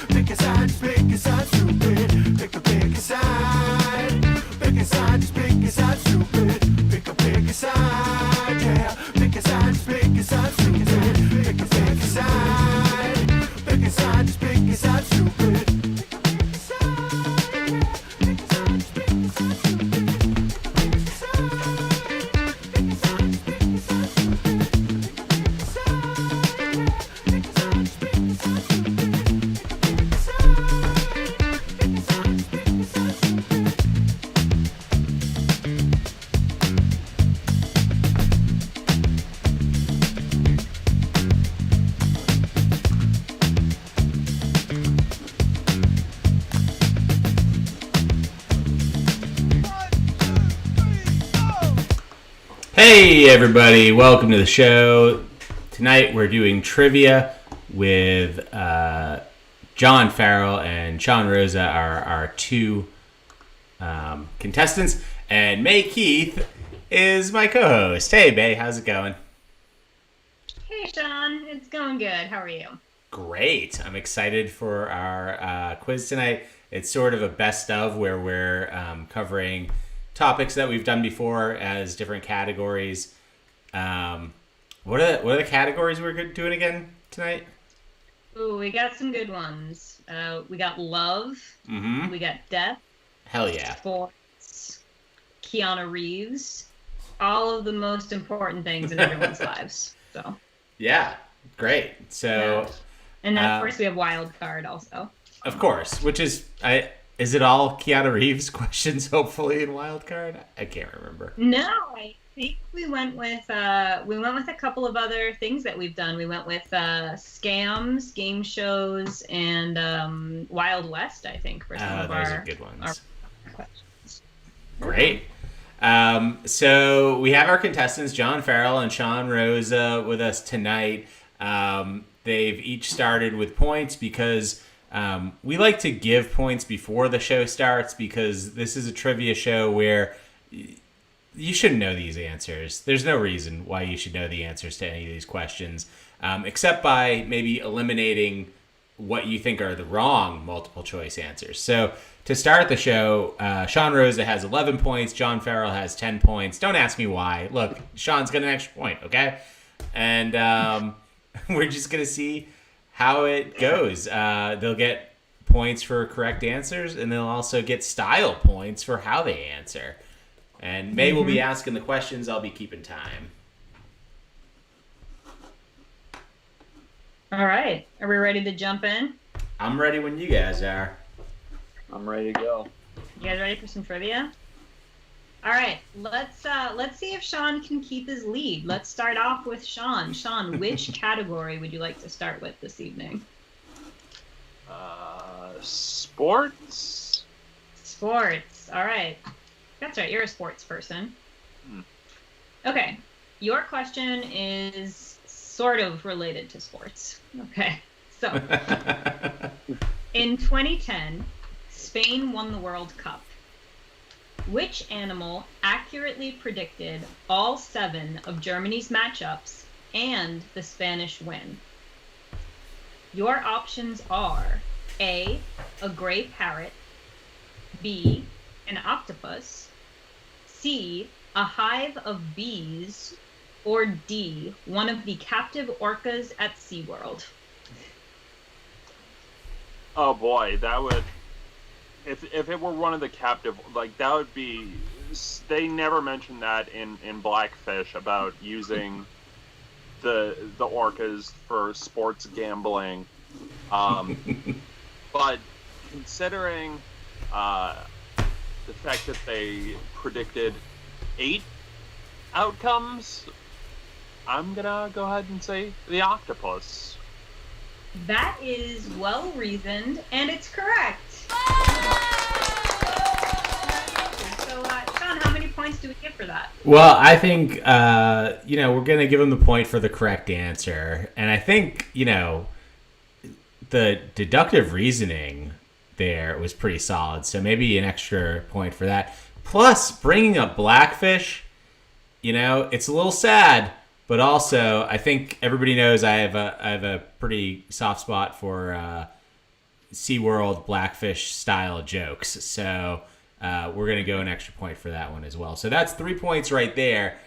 Pick a side, just pick a side, stupid. Pick a side. Pick a side, just pick a side, stupid. Pick a side, yeah. Pick a side, just pick a side, stupid. Pick a side. Pick a side, just pick a side, stupid. Hey everybody, welcome to the show. Tonight we're doing trivia with John Farrell and Sean Rosa are our two contestants, and May Keith is my co-host. Hey May, how's it going? Hey Sean, it's going good. How are you? Great. I'm excited for our quiz tonight. It's sort of a best of where we're covering topics that we've done before as different categories. What are the categories we're doing again tonight? Ooh, we got some good ones. We got love. Mm-hmm. We got death. Hell yeah. Sports. Keanu Reeves. All of the most important things in everyone's lives. So. Yeah, great. So. Yeah. And then of course we have wild card also. Of course, which is Is it all Keanu Reeves questions, hopefully, in Wildcard? I can't remember. No, I think we went with a couple of other things that we've done. We went with scams, game shows, and Wild West, I think, for some of those our are good ones. Our questions. Great. So we have our contestants, John Farrell and Sean Rosa, with us tonight. They've each started with points because we like to give points before the show starts, because this is a trivia show where you shouldn't know these answers. There's no reason why you should know the answers to any of these questions, except by maybe eliminating what you think are the wrong multiple choice answers. So to start the show, Sean Rosa has 11 points. John Farrell has 10 points. Don't ask me why. Look, Sean's got an extra point, okay? And we're just going to see how it goes. They'll get points for correct answers, and they'll also get style points for how they answer. And May will be asking the questions. I'll be keeping time. All right. Are we ready to jump in? I'm ready when you guys are. I'm ready to go. You guys ready for some trivia? All right. Let's see if Sean can keep his lead. Let's start off with Sean. Sean, which category would you like to start with this evening? Sports? Sports. All right. That's right. You're a sports person. Okay. Your question is sort of related to sports. Okay. So, in 2010, Spain won the World Cup. Which animal accurately predicted all 7 of Germany's matchups and the Spanish win? Your options are A, a gray parrot, B, an octopus, C, a hive of bees, or D, one of the captive orcas at SeaWorld? Oh boy, that would... If it were one of the captive, like, that would be... They never mentioned that in Blackfish about using the orcas for sports gambling. But considering the fact that they predicted 8 outcomes, I'm gonna go ahead and say the octopus. That is well reasoned, and it's correct. So, Sean, how many points do we get for that? Well, I think, we're going to give him the point for the correct answer. And I think, the deductive reasoning there was pretty solid. So maybe an extra point for that. Plus, bringing up Blackfish, it's a little sad. But also, I think everybody knows I have a pretty soft spot for SeaWorld Blackfish style jokes. So we're going to go an extra point for that one as well. So that's 3 points right there,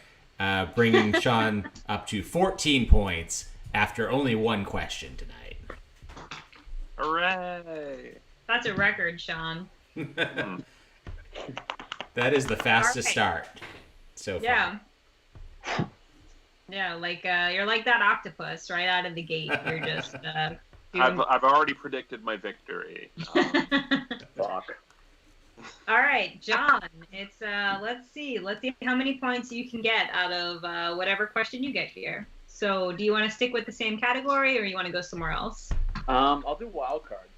bringing Sean up to 14 points after only one question tonight. Hooray! That's a record, Sean. That is the fastest All start so far. Yeah. Yeah, like you're like that octopus right out of the gate. You're just I've already predicted my victory. Fuck. All right, John. It's let's see how many points you can get out of whatever question you get here. So, do you want to stick with the same category, or you want to go somewhere else? I'll do wild card.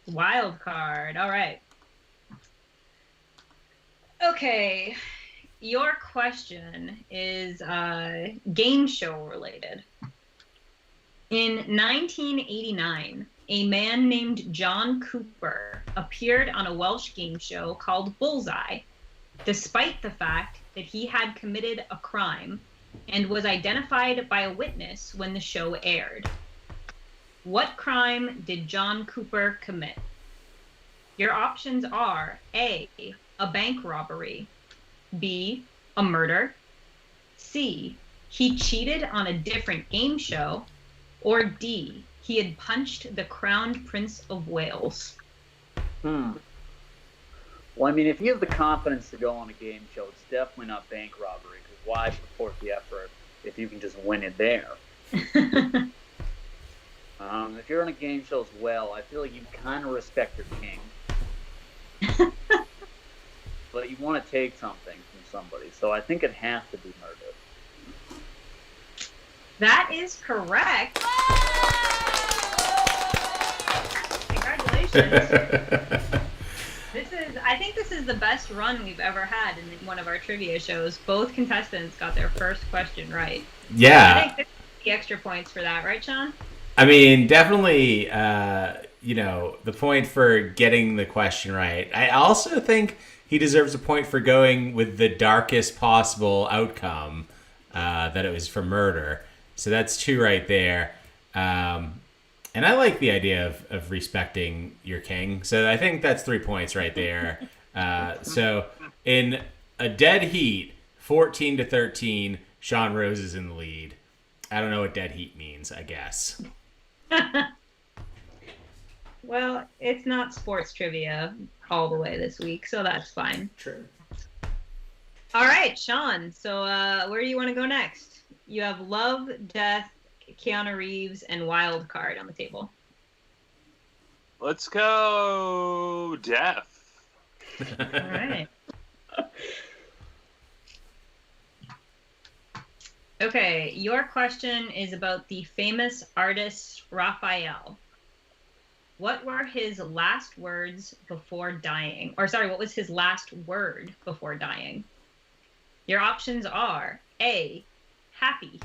Wild card. All right. Okay. Your question is game show related. In 1989, a man named John Cooper appeared on a Welsh game show called Bullseye, despite the fact that he had committed a crime and was identified by a witness when the show aired. What crime did John Cooper commit? Your options are A, a bank robbery, B, a murder, C, he cheated on a different game show, or D, he had punched the crowned Prince of Wales. Well, I mean, if you have the confidence to go on a game show, it's definitely not bank robbery, because why put forth the effort if you can just win it there? If you're on a game show as well, I feel like you kind of respect your king. But you want to take something from somebody, so I think it has to be murder. That is correct. Congratulations. I think this is the best run we've ever had in one of our trivia shows. Both contestants got their first question right. Yeah. I think this is the extra points for that, right, Sean? I mean, definitely, the point for getting the question right. I also think he deserves a point for going with the darkest possible outcome, that it was for murder. So that's 2 right there. And I like the idea of respecting your king. So I think that's 3 points right there. So in a dead heat, 14-13, Sean Rose is in the lead. I don't know what dead heat means, I guess. Well, it's not sports trivia all the way this week, so that's fine. True. All right, Sean. So where do you want to go next? You have Love, Death, Keanu Reeves, and Wild Card on the table. Let's go Death. All right. Okay, your question is about the famous artist Raphael. What were his last words before dying? Or sorry, what was his last word before dying? Your options are A, happy,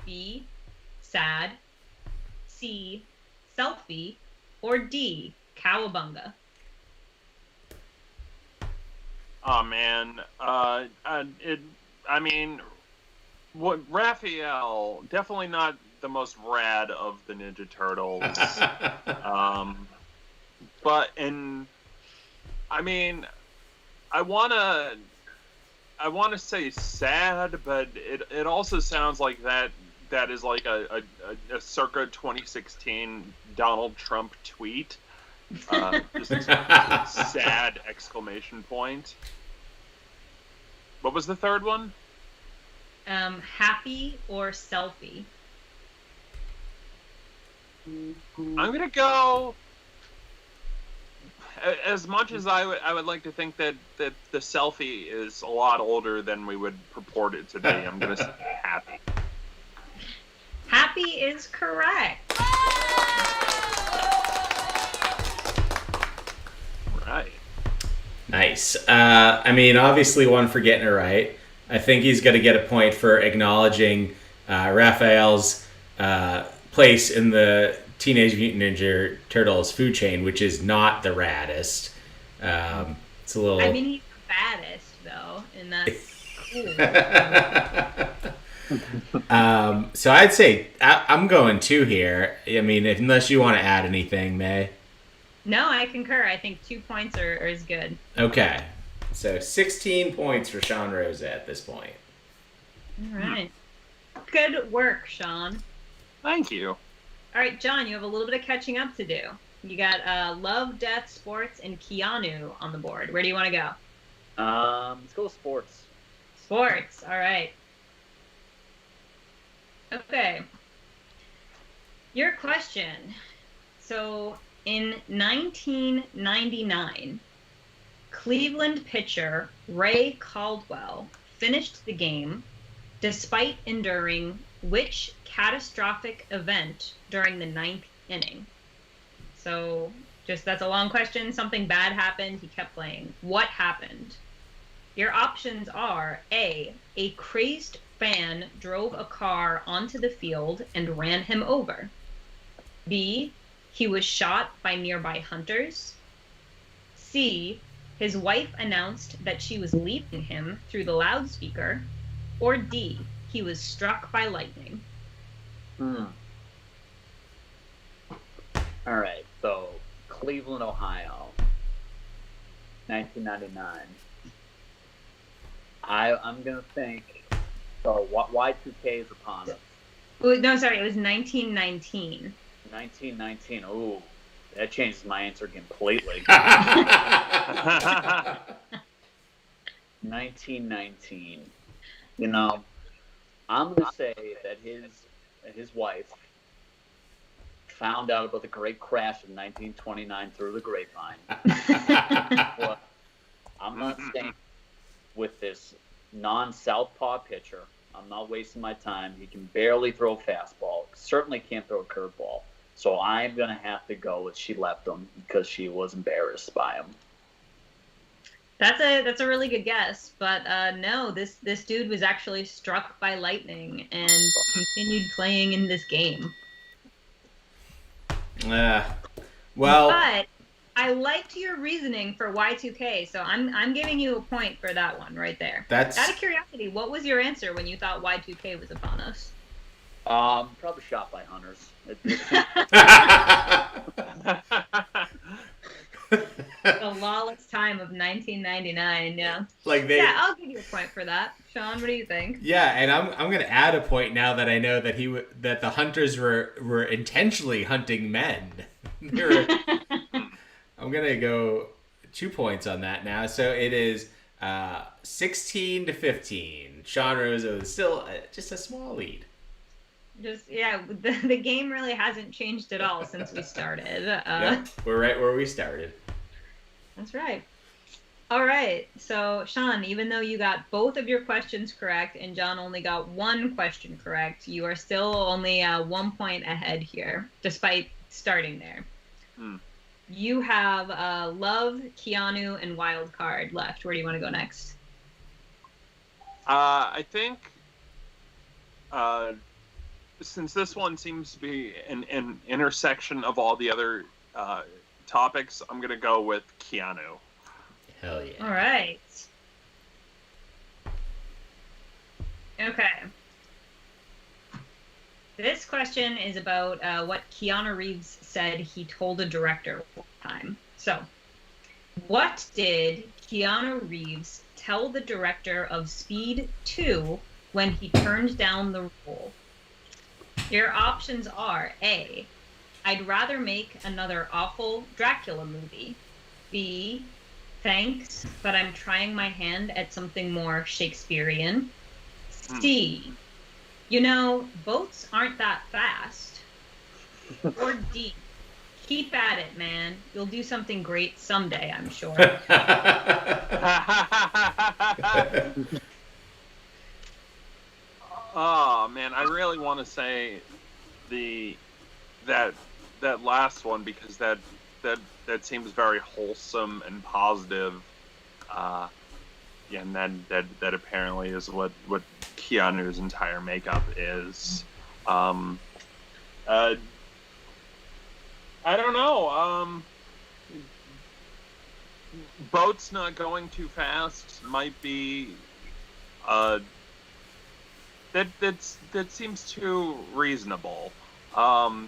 B, sad, C, selfie, or D, cowabunga. Oh man, what Raphael, definitely not the most rad of the Ninja Turtles. I wanna say sad, but it also sounds like that is like a circa 2016 Donald Trump tweet. Just a sad exclamation point. What was the third one? Happy or selfie? I'm gonna go. As much as I would like to think that the selfie is a lot older than we would purport it to be, I'm gonna say happy. Happy is correct. Right. Nice. Obviously one for getting it right. I think he's going to get a point for acknowledging Raphael's place in the Teenage Mutant Ninja Turtles food chain, which is not the raddest. It's a little... I mean, he's the baddest, though, and that's cool. So I'd say I'm going 2 here. I mean, unless you want to add anything, May. No, I concur. I think 2 points are is good. Okay. So 16 points for Sean Rosa at this point. All right. Good work, Sean. Thank you. All right, John, you have a little bit of catching up to do. You got love, death, sports, and Keanu on the board. Where do you want to go? Let's go with sports. Sports. All right. Okay. Your question. So, in 1999, Cleveland pitcher Ray Caldwell finished the game despite enduring which catastrophic event during the 9th inning? So, that's a long question. Something bad happened. He kept playing. What happened? Your options are A crazed fan drove a car onto the field and ran him over. B, he was shot by nearby hunters. C, his wife announced that she was leaving him through the loudspeaker. Or D, he was struck by lightning. All right, so Cleveland, Ohio, 1999. I'm going to think, so Y2K is upon us. Oh, no, sorry, it was 1919. 1919, ooh, that changes my answer completely. 1919. You know, I'm going to say that his wife found out about the great crash of 1929 through the grapevine. But I'm not saying with this non-southpaw pitcher, I'm not wasting my time. He can barely throw a fastball. Certainly can't throw a curveball. So I'm going to have to go with she left him because she was embarrassed by him. That's a really good guess, but no, this dude was actually struck by lightning and continued playing in this game. Well, but I liked your reasoning for Y2K, so I'm giving you a point for that one right there. That's out of curiosity. What was your answer when you thought Y2K was upon us? Probably shot by hunters. The lawless time of 1999. Yeah. Yeah, I'll give you a point for that. Sean, what do you think? Yeah, and I'm gonna add a point now that I know that that the hunters were intentionally hunting men. I'm gonna go 2 points on that now. So it is 16-15. Sean Rosa is still just a small lead. The game really hasn't changed at all since we started. Yep, we're right where we started. That's right. All right. So, Sean, even though you got both of your questions correct and John only got one question correct, you are still only 1 point ahead here, despite starting there. You have Love, Keanu, and Wild Card left. Where do you want to go next? I think since this one seems to be an intersection of all the other topics, I'm going to go with Keanu. Hell yeah. All right. Okay. This question is about what Keanu Reeves said he told a director one time. So, what did Keanu Reeves tell the director of Speed 2 when he turned down the role? Your options are A, I'd rather make another awful Dracula movie. B, thanks, but I'm trying my hand at something more Shakespearean. C, you know, boats aren't that fast. Or D, keep at it, man. You'll do something great someday, I'm sure. Oh man, I really want to say that last one because that seems very wholesome and positive. And that apparently is what Keanu's entire makeup is. I don't know. Boats not going too fast might be. That seems too reasonable. I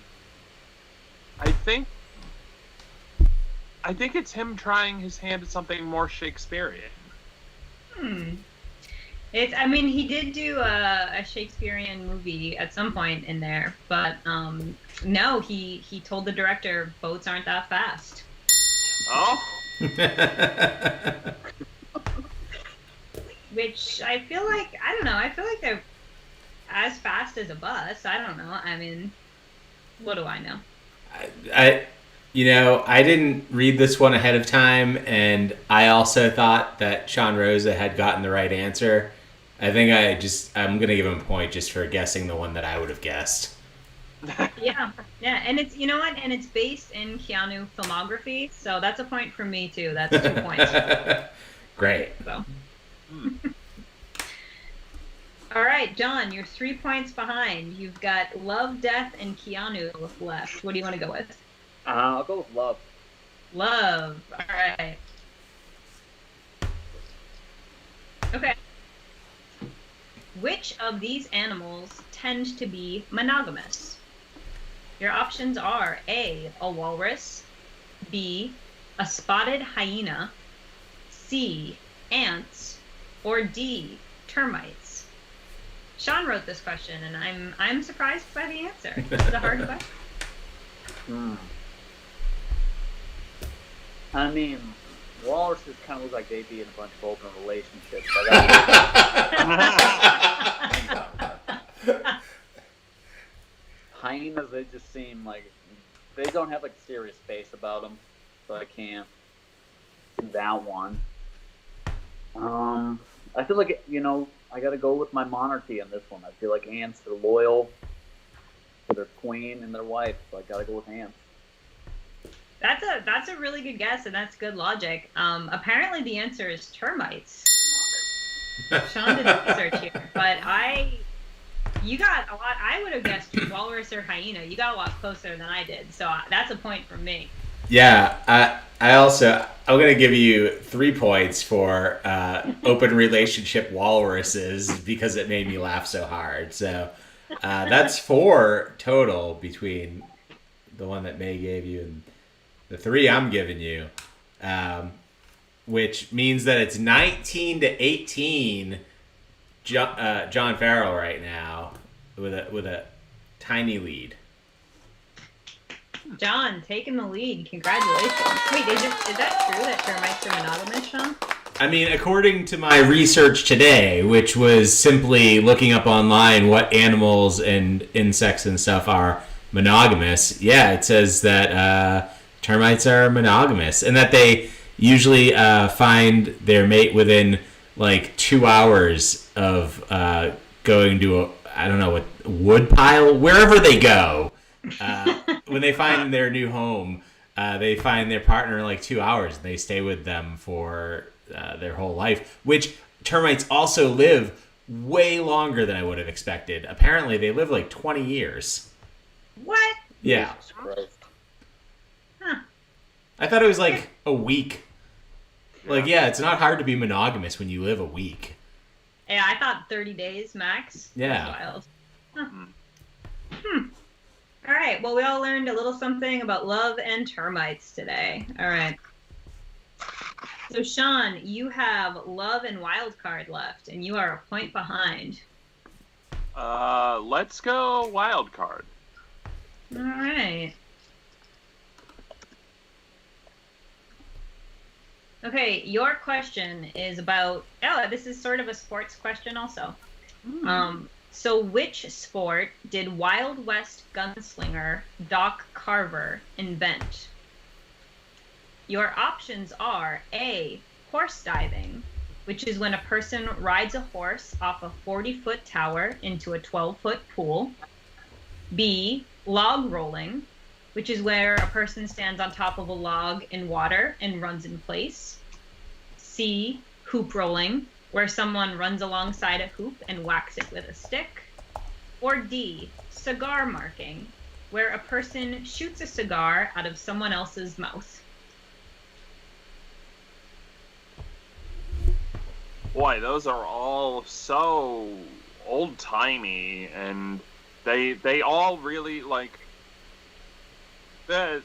think I think it's him trying his hand at something more Shakespearean. I mean, he did do a Shakespearean movie at some point in there, but no, he told the director boats aren't that fast. Oh. Which I feel like, I don't know, I feel like they're as fast as a bus. I don't know. I mean, what do I know? I didn't read this one ahead of time, and I also thought that Sean Rosa had gotten the right answer. I think I'm going to give him a point just for guessing the one that I would have guessed. Yeah, and it's, you know what, and it's based in Keanu filmography, so that's a point for me too. That's 2 points. Great. So. All right, John, you're 3 points behind. You've got Love, Death, and Keanu left. What do you want to go with? I'll go with Love. Love. All right. Okay. Which of these animals tend to be monogamous? Your options are A, a walrus, B, a spotted hyena, C, ants, or D, termites. Sean wrote this question, and I'm surprised by the answer. This is a hard question. I mean, walruses kind of look like they'd be in a bunch of open relationships. Hyenas, they just seem like they don't have like a serious face about them, so I can't do that one. I feel like, I gotta go with my monarchy on this one. I feel like ants are loyal to their queen and their wife, so I gotta go with ants. That's a really good guess, and that's good logic. Apparently the answer is termites. Sean did the research here, but you got a lot. I would have guessed walrus or hyena. You got a lot closer than I did, so that's a point from me. Yeah, I'm going to give you 3 points for open relationship walruses because it made me laugh so hard. So that's 4 total between the one that May gave you and the 3 I'm giving you, which means that it's 19-18 John Farrell right now with a tiny lead. John, taking the lead. Congratulations. Wait, is that true that termites are monogamous, Sean? I mean, according to my research today, which was simply looking up online what animals and insects and stuff are monogamous, yeah, it says that termites are monogamous and that they usually find their mate within like 2 hours of going to a wood pile, wherever they go. When they find their new home, they find their partner in like 2 hours and they stay with them for their whole life, which termites also live way longer than I would have expected. Apparently they live like 20 years. What? Yeah. Jesus Christ. Huh. I thought it was like a week. Like, yeah, it's not hard to be monogamous when you live a week. Yeah, I thought 30 days max. Yeah. That's wild. Huh. All right. Well, we all learned a little something about love and termites today. All right. So, Sean, you have love and wild card left, and you are a point behind. Let's go wild card. All right. Okay, your question is about, this is sort of a sports question also. So which sport did Wild West gunslinger Doc Carver invent? Your options are A, horse diving, which is when a person rides a horse off a 40-foot tower into a 12-foot pool. B, log rolling, which is where a person stands on top of a log in water and runs in place. C, hoop rolling, where someone runs alongside a hoop and whacks it with a stick. Or D, cigar marking, where a person shoots a cigar out of someone else's mouth. Boy, those are all so old-timey, and they all really, like, the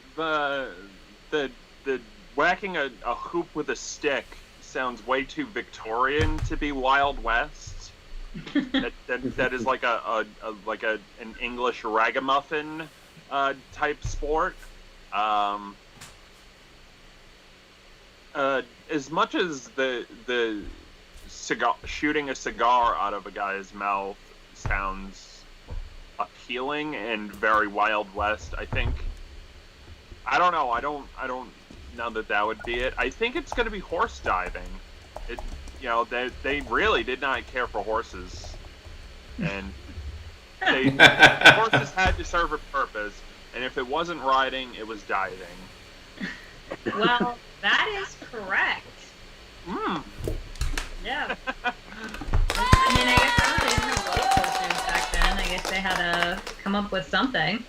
whacking a hoop with a stick sounds way too Victorian to be Wild West. that is like an English ragamuffin type sport. As much as the cigar, shooting a cigar out of a guy's mouth sounds appealing and very Wild West, I think. I don't know. I don't know that would be it. I think it's going to be horse diving. They really did not care for horses, and horses had to serve a purpose. And if it wasn't riding, it was diving. Well, that is correct. Yeah. I mean, I guess they didn't have roller coasters back then. I guess they had to come up with something.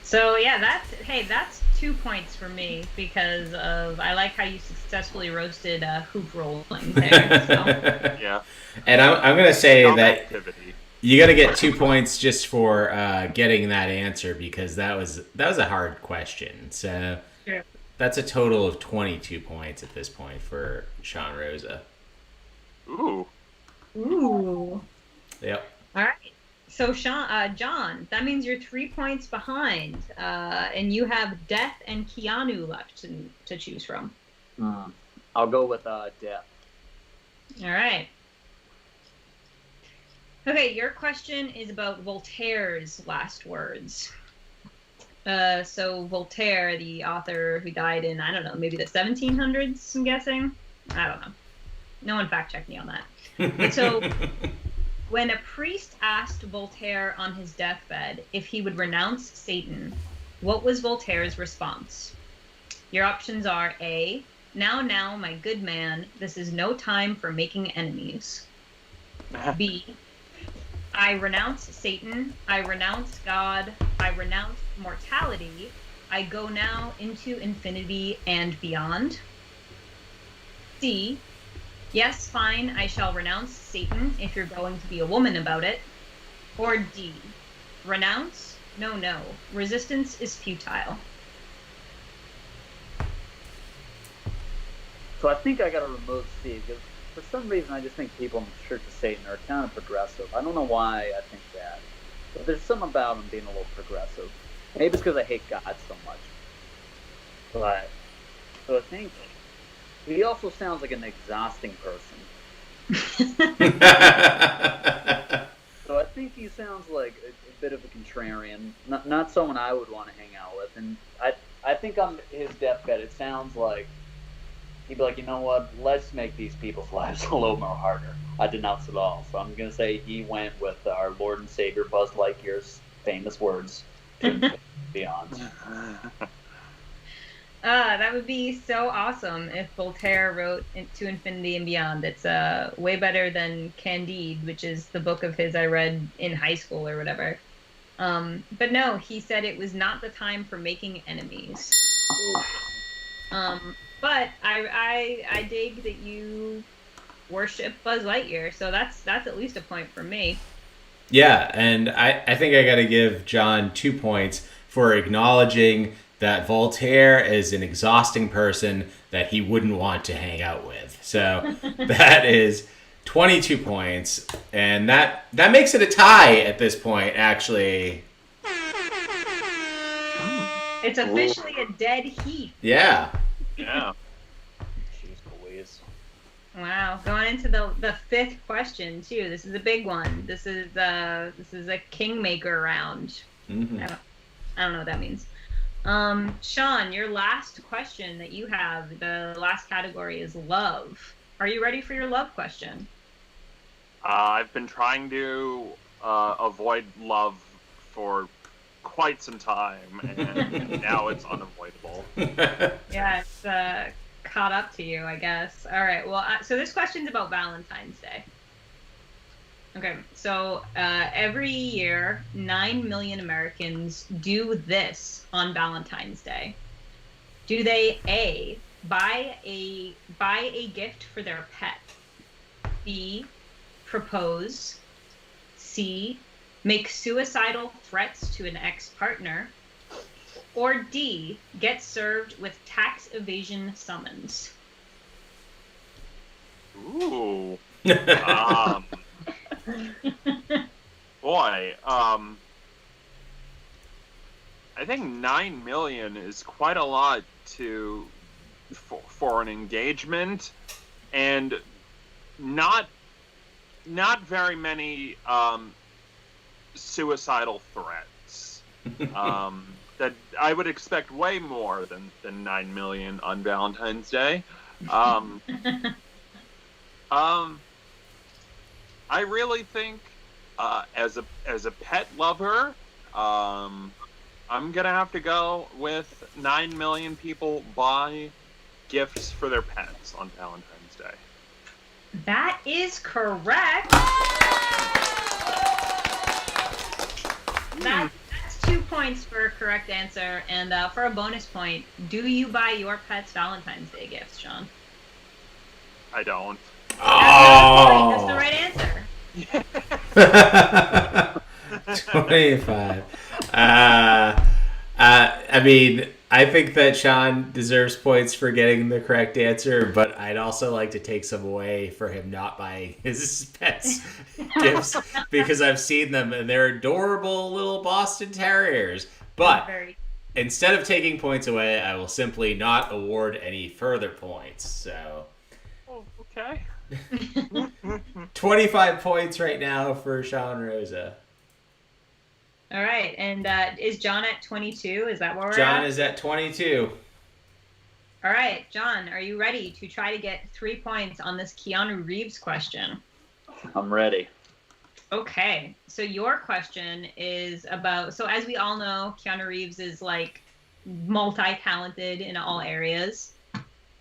So yeah, that's 2 points for me because I like how you successfully roasted hoop rolling there. So. Yeah. And I'm gonna say that activity. You got to get 2 points just for getting that answer because that was a hard question. So Sure. That's a total of 22 points at this point for Sean Rosa. Ooh. Yep. All right. So John, that means you're 3 points behind, and you have Death and Keanu left to choose from. I'll go with Death. All right. Okay, your question is about Voltaire's last words. So Voltaire, the author who died in, I don't know, maybe the 1700s, I'm guessing? I don't know. No one fact-checked me on that. But so, when a priest asked Voltaire on his deathbed if he would renounce Satan, what was Voltaire's response? Your options are A, now, my good man, this is no time for making enemies. B, I renounce Satan, I renounce God, I renounce mortality, I go now into infinity and beyond. C, yes, fine, I shall renounce Satan if you're going to be a woman about it. Or D, renounce? No, resistance is futile. So I think I got to remove C because for some reason I just think people in the Church of Satan are kind of progressive. I don't know why I think that, but there's something about them being a little progressive. Maybe it's because I hate God so much. But so I think he also sounds like an exhausting person. So I think he sounds like a bit of a contrarian, not someone I would want to hang out with. And I think on his deathbed, it sounds like he'd be like, you know what, let's make these people's lives a little more harder. I denounce it all. So I'm going to say he went with our Lord and Savior Buzz Lightyear's famous words, to beyond. That would be so awesome if Voltaire wrote To Infinity and Beyond. It's way better than Candide, which is the book of his I read in high school or whatever. But no, he said it was not the time for making enemies. But I dig that you worship Buzz Lightyear, so that's at least a point for me. Yeah, and I think I got to give John 2 points for acknowledging that Voltaire is an exhausting person that he wouldn't want to hang out with. So that is 22 points, and that makes it a tie at this point, actually. It's officially a dead heat. Yeah. Yeah. Jeez Louise. Wow, going into the fifth question too. This is a big one. This is a kingmaker round. Mm-hmm. I don't know what that means. Sean, your last question that you have, the last category is love. Are you ready for your love question? I've been trying to avoid love for quite some time, and now it's unavoidable. Yeah, it's caught up to you, I guess. All right, well, so this question's about Valentine's Day. Okay, so every year, 9 million Americans do this on Valentine's Day. Do they A, buy a gift for their pet? B, propose? C, make suicidal threats to an ex-partner? Or D, get served with tax evasion summons? Ooh. Boy. I think 9 million is quite a lot for an engagement, and not very many suicidal threats. That I would expect way more than 9 million on Valentine's Day. I really think, as a pet lover, I'm gonna have to go with 9 million people buy gifts for their pets on Valentine's Day. That is correct. That's 2 points for a correct answer, and for a bonus point, do you buy your pets Valentine's Day gifts, Sean? I don't. That's the right answer. 25. I mean, I think that Sean deserves points for getting the correct answer, but I'd also like to take some away for him not buying his pets gifts, because I've seen them and they're adorable little Boston Terriers. But instead of taking points away, I will simply not award any further points. So, okay. 25 points right now for Sean Rosa. All right, and is John at 22? Is that where we're at? John is at 22. All right, John, are you ready to try to get 3 points on this Keanu Reeves question? I'm ready. Okay, so your question is about, so as we all know, Keanu Reeves is like multi-talented in all areas,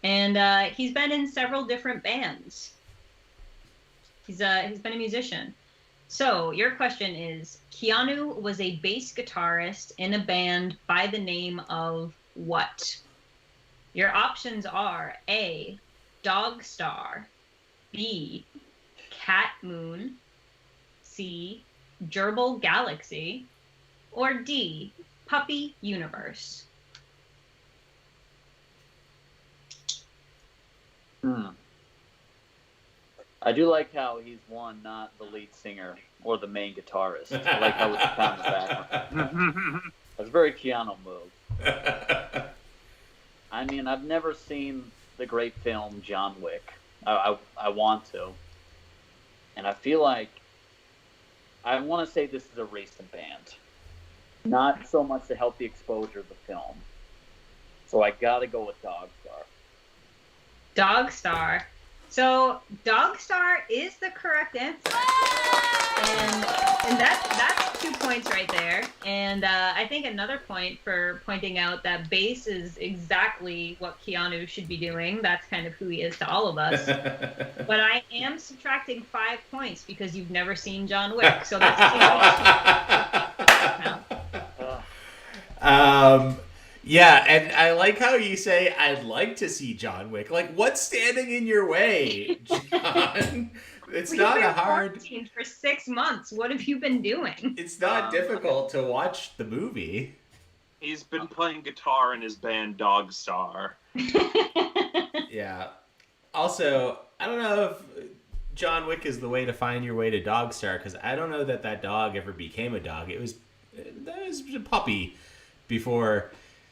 and he's been in several different bands. He's been a musician. So your question is, Keanu was a bass guitarist in a band by the name of what? Your options are A, Dog Star, B, Cat Moon, C, Gerbil Galaxy, or D, Puppy Universe. I do like how he's one, not the lead singer or the main guitarist. I like how it's kind of background. That's a very Keanu move. I mean, I've never seen the great film John Wick. I want to. And I feel like I want to say this is a recent band. Not so much to help the exposure of the film. So I got to go with Dog Star. Dog Star. So Dog Star is the correct answer, and that's 2 points right there. And I think another point for pointing out that bass is exactly what Keanu should be doing. That's kind of who he is to all of us. But I am subtracting 5 points because you've never seen John Wick, so that's 2 points. Yeah, and I like how you say, I'd like to see John Wick. Like, what's standing in your way, John? It's not a hard... For 6 months. What have you been doing? It's not difficult to watch the movie. He's been playing guitar in his band Dog Star. Yeah. Also, I don't know if John Wick is the way to find your way to Dog Star, because I don't know that dog ever became a dog. That was a puppy before...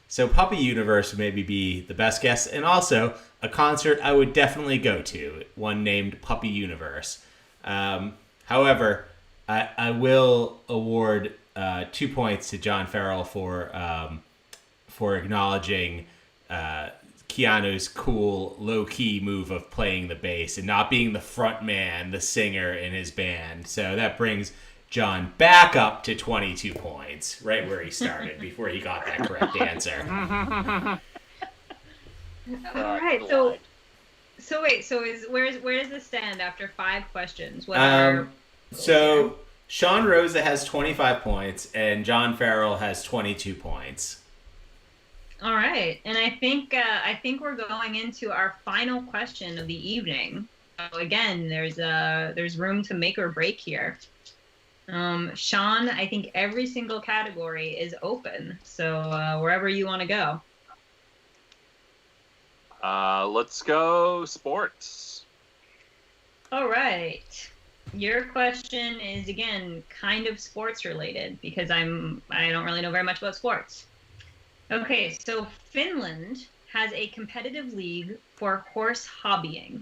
So Puppy Universe would maybe be the best guess. And also, a concert I would definitely go to, one named Puppy Universe. However, I will award 2 points to John Farrell for acknowledging Keanu's cool, low-key move of playing the bass and not being the front man, the singer in his band. So that brings John back up to 22 points, right where he started before he got that correct answer. All right, so wait, where does this stand after 5 questions? So Sean Rosa has 25 points and John Farrell has 22 points. All right, and I think we're going into our final question of the evening. So again, there's room to make or break here. Sean, I think every single category is open, so wherever you want to go. Let's go sports. All right. Your question is again kind of sports related because I don't really know very much about sports. Okay, so Finland has a competitive league for horse hobbying.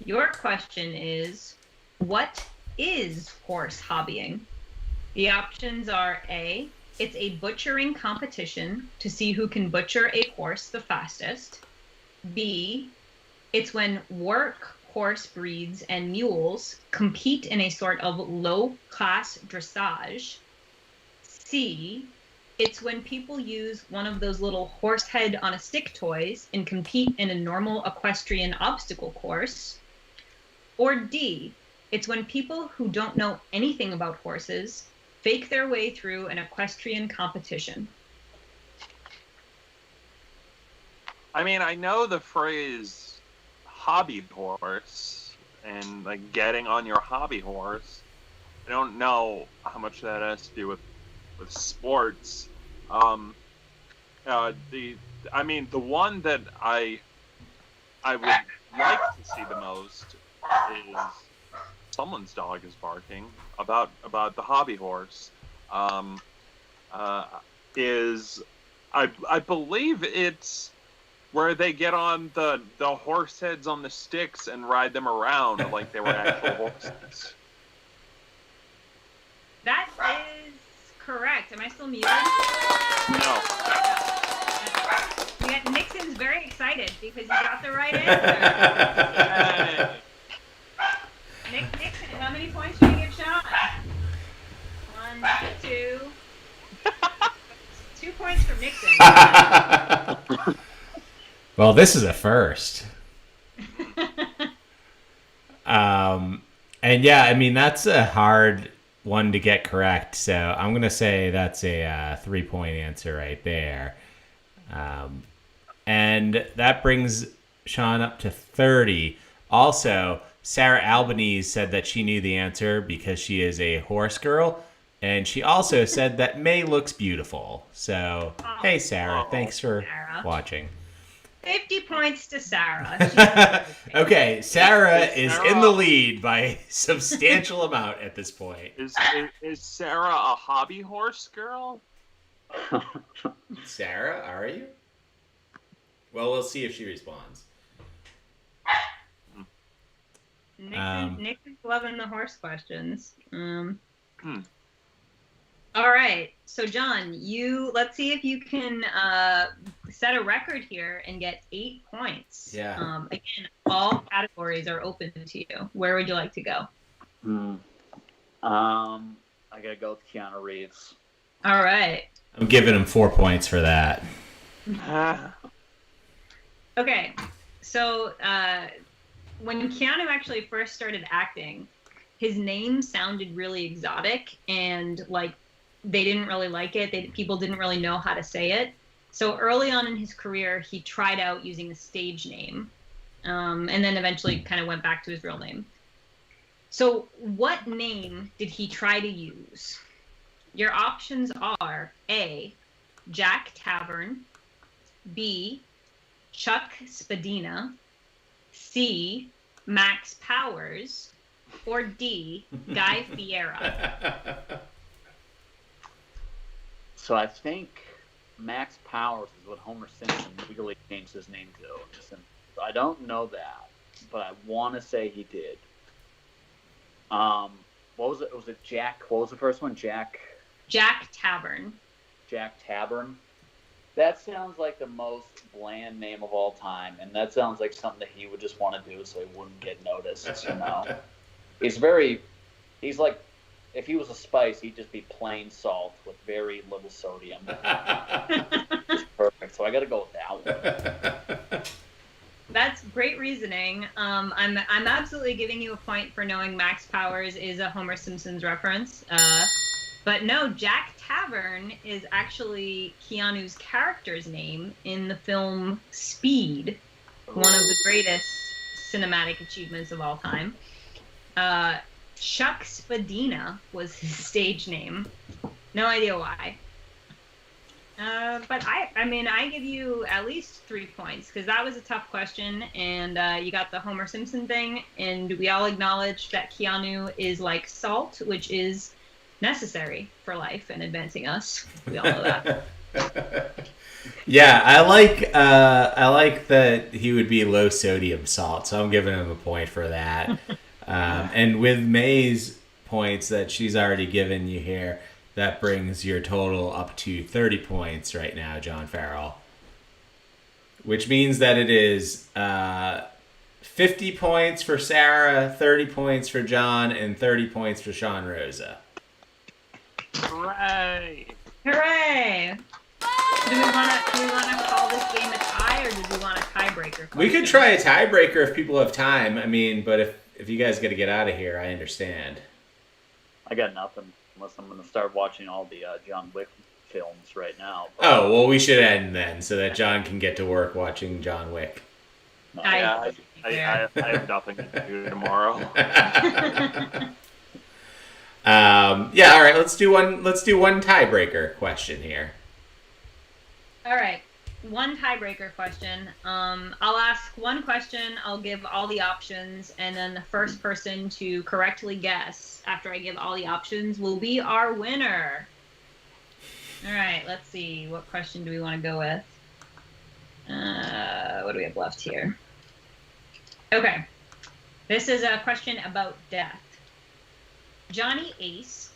Your question is, what is horse hobbying? The options are A, it's a butchering competition to see who can butcher a horse the fastest. B, it's when work horse breeds and mules compete in a sort of low-class dressage. C, it's when people use one of those little horse head on a stick toys and compete in a normal equestrian obstacle course. Or D, it's when people who don't know anything about horses fake their way through an equestrian competition. I mean, I know the phrase hobby horse and like getting on your hobby horse. I don't know how much that has to do with sports. The one that I would like to see the most is someone's dog is barking about the hobby horse. Is I believe it's where they get on the horse heads on the sticks and ride them around like they were actual horses. That is correct. Am I still muted? No. Yeah, Nixon's very excited because you got the right answer. Nixon, how many points did you give Sean? 1, 2. 2 points from Nixon. Well, this is a first. And yeah, I mean, that's a hard one to get correct. So I'm going to say that's a 3-point answer right there. And that brings Sean up to 30. Also, Sarah Albanese said that she knew the answer because she is a horse girl. And she also said that May looks beautiful. So, hey, Sarah, thanks for watching. 50 points to Sarah. Okay, Sarah is in the lead by a substantial amount at this point. Is Sarah a hobby horse girl? Sarah, are you? Well, we'll see if she responds. Nixon's loving the horse questions. All right, so John, let's see if you can set a record here and get 8 points. Yeah. Again, all categories are open to you. Where would you like to go? I gotta go with Keanu Reeves. All right. I'm giving him 4 points for that. Okay, so when Keanu actually first started acting, his name sounded really exotic and like they didn't really like it. People didn't really know how to say it. So early on in his career, he tried out using a stage name, and then eventually kind of went back to his real name. So what name did he try to use? Your options are A, Jack Tavern, B, Chuck Spadina, C, Max Powers, or D, Guy Fieri. So I think Max Powers is what Homer Simpson legally changed his name to. So I don't know that, but I want to say he did. What was it? Was it Jack? What was the first one? Jack Tavern. Jack Tavern. That sounds like the most bland name of all time, and that sounds like something that he would just want to do so he wouldn't get noticed. You know, he's like, if he was a spice, he'd just be plain salt with very little sodium. It's perfect. So I got to go with that one. That's great reasoning. I'm absolutely giving you a point for knowing Max Powers is a Homer Simpson's reference. But no, Jack Tavern is actually Keanu's character's name in the film Speed, one of the greatest cinematic achievements of all time. Chuck Spadina was his stage name. No idea why. But I give you at least 3 points because that was a tough question, and you got the Homer Simpson thing, and we all acknowledge that Keanu is like salt, which is necessary for life and advancing us. We all know that. Yeah, I like that he would be low sodium salt, so I'm giving him a point for that. And with May's points that she's already given you here, that brings your total up to 30 points right now, John Farrell. Which means that it is 50 points for Sarah, 30 points for John, and 30 points for Sean Rosa. Hooray! Hooray! Do we want to call this game a tie, or do we want a tiebreaker? We could try a tiebreaker if people have time. I mean, but if you guys got to get out of here, I understand. I got nothing unless I'm going to start watching all the John Wick films right now. But, Oh, well, we should end then so that John can get to work watching John Wick. Yeah, I have nothing to do tomorrow. Yeah, all right. Let's do one tiebreaker question here. All right, one tiebreaker question. I'll ask one question. I'll give all the options, and then the first person to correctly guess after I give all the options will be our winner. All right, let's see. What question do we want to go with? What do we have left here? Okay, this is a question about death. Johnny Ace,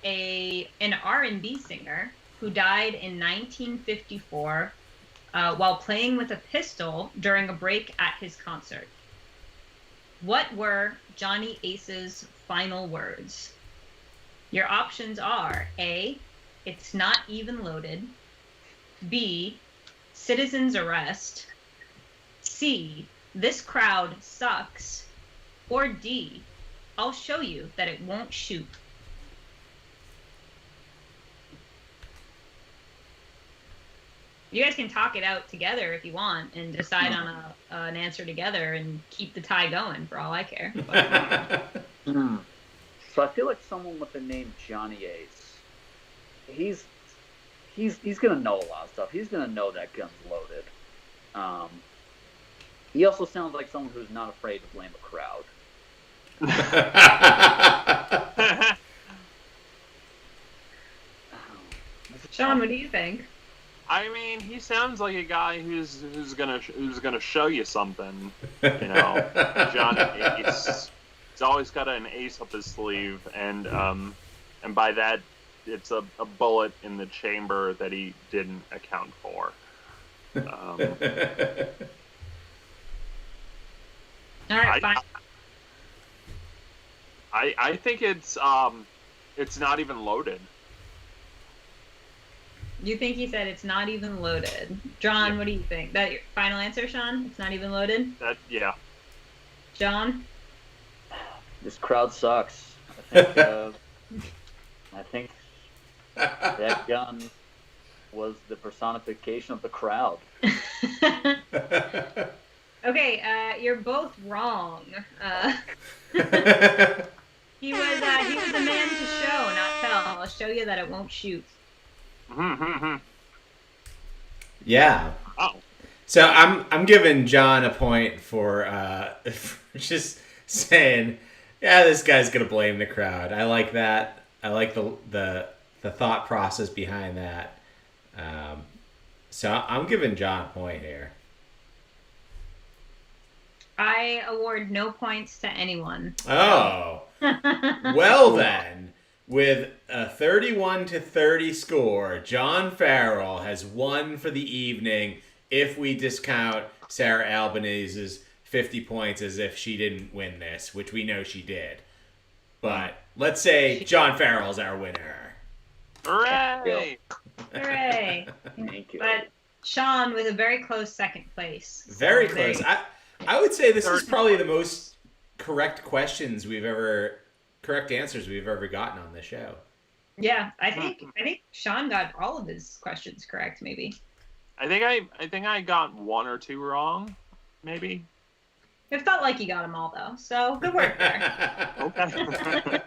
an R&B singer who died in 1954 while playing with a pistol during a break at his concert. What were Johnny Ace's final words? Your options are A, it's not even loaded, B, citizen's arrest, C, this crowd sucks, or D, I'll show you that it won't shoot. You guys can talk it out together if you want and decide on an answer together and keep the tie going for all I care. So I feel like someone with the name Johnny Ace, he's gonna know a lot of stuff. He's gonna know that gun's loaded. He also sounds like someone who's not afraid to blame a crowd. Sean, what do you think? I mean, he sounds like a guy who's gonna show you something. You know, Johnny Ace. He's always got an ace up his sleeve, and by that, it's a bullet in the chamber that he didn't account for. All right, fine. I think it's not even loaded. You think he said it's not even loaded? John, What do you think? That your final answer, Sean? It's not even loaded? Yeah. John? This crowd sucks. I think that gun was the personification of the crowd. Okay, you're both wrong. He was a man to show, not tell. I'll show you that it won't shoot. Yeah. Oh. So I'm giving John a point for just saying, yeah, this guy's gonna blame the crowd. I like that. I like the thought process behind that. So I'm giving John a point here. I award no points to anyone. Oh. Well then, with a 31-30 score, John Farrell has won for the evening if we discount Sarah Albanese's 50 points as if she didn't win this, which we know she did. But let's say John Farrell's our winner. Hooray! Hooray! Thank you. But Sean with a very close second place. Very So close. I would say this is probably the most correct answers we've ever gotten on this show. Yeah, I think Sean got all of his questions correct. Maybe. I think I got one or two wrong, maybe. It felt like you got them all, though. So good work there. Okay.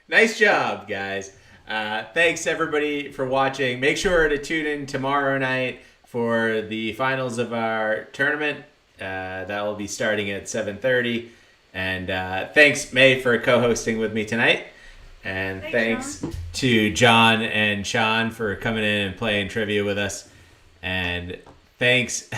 Nice job, guys. Thanks, everybody, for watching. Make sure to tune in tomorrow night for the finals of our tournament. That will be starting at 7:30. And thanks, May, for co-hosting with me tonight. And thanks to John and Sean for coming in and playing trivia with us. And thanks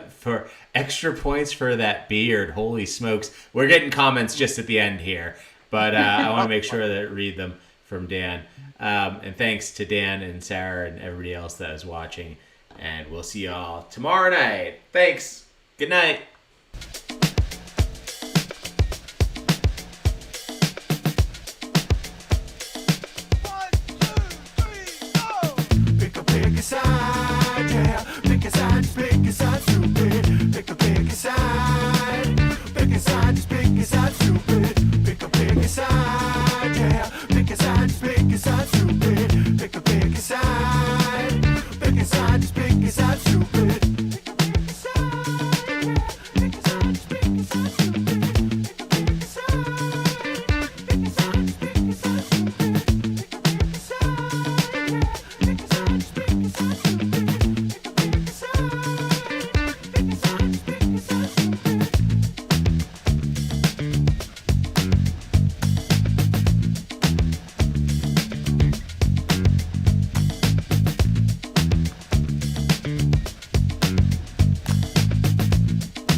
for extra points for that beard. Holy smokes. We're getting comments just at the end here. But I want to make sure that I read them from Dan. And thanks to Dan and Sarah and everybody else that is watching. And we'll see you all tomorrow night. Thanks. Good night.